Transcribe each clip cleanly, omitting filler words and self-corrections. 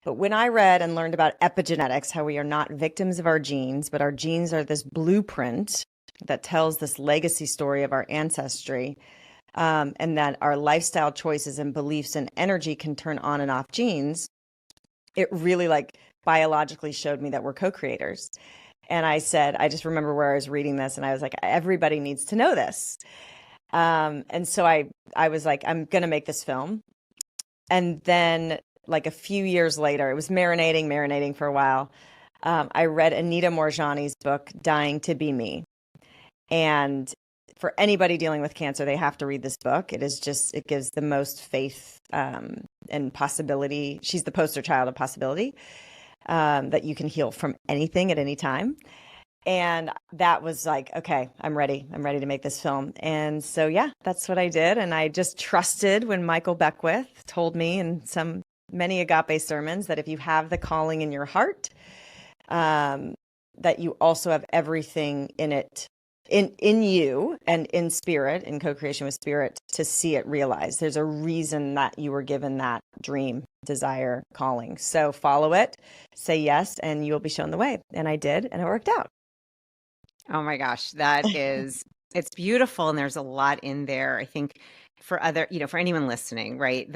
But when I read and learned about epigenetics, how we are not victims of our genes, but our genes are this blueprint that tells this legacy story of our ancestry, and that our lifestyle choices and beliefs and energy can turn on and off genes, it really like biologically showed me that we're co-creators. And I said, I just remember where I was reading this and I was like, everybody needs to know this. And so I was like, I'm going to make this film. And then like a few years later, it was marinating for a while. I read Anita Morjani's book, Dying to Be Me. And for anybody dealing with cancer, they have to read this book. It is just, it gives the most faith and possibility. She's the poster child of possibility, that you can heal from anything at any time. And that was like, okay, I'm ready. I'm ready to make this film. And so, yeah, that's what I did. And I just trusted when Michael Beckwith told me in many agape sermons that if you have the calling in your heart, that you also have everything in it, in you and in spirit, in co-creation with spirit, to see it realized. There's a reason that you were given that dream, desire, calling. So follow it, say yes, and you'll be shown the way. And I did, and it worked out. Oh my gosh, it's beautiful. And there's a lot in there. I think for for anyone listening, right?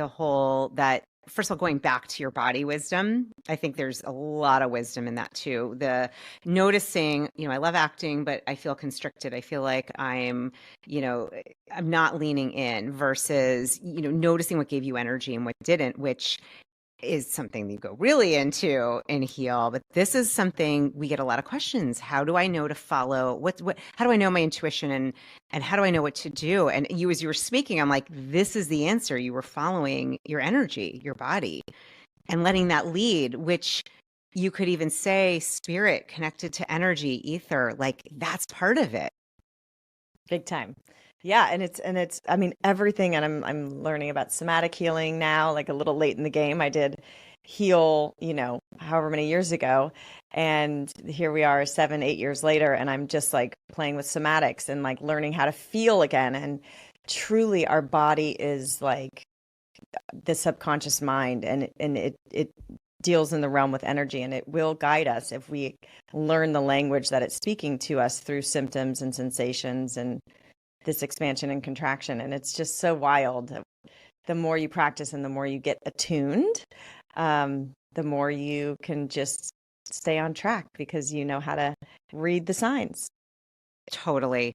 First of all, going back to your body wisdom, I think there's a lot of wisdom in that too. The noticing, I love acting, but I feel constricted. I feel like you know, I'm not leaning in versus, noticing what gave you energy and what didn't, which is something you go really into and heal. But this is something we get a lot of questions. How do I know to follow? How do I know my intuition, and how do I know what to do? And as you were speaking, I'm like, this is the answer. You were following your energy, your body, and letting that lead, which you could even say spirit connected to energy, ether, like that's part of it. Big time. Yeah, and it's I mean everything, and I'm learning about somatic healing now, like a little late in the game. I did heal, however many years ago, and here we are 7, 8 years later, and I'm just like playing with somatics and like learning how to feel again. And truly our body is like the subconscious mind, and it deals in the realm with energy, and it will guide us if we learn the language that it's speaking to us through symptoms and sensations and this expansion and contraction. And it's just so wild. The more you practice and the more you get attuned, the more you can just stay on track because you know how to read the signs. Totally.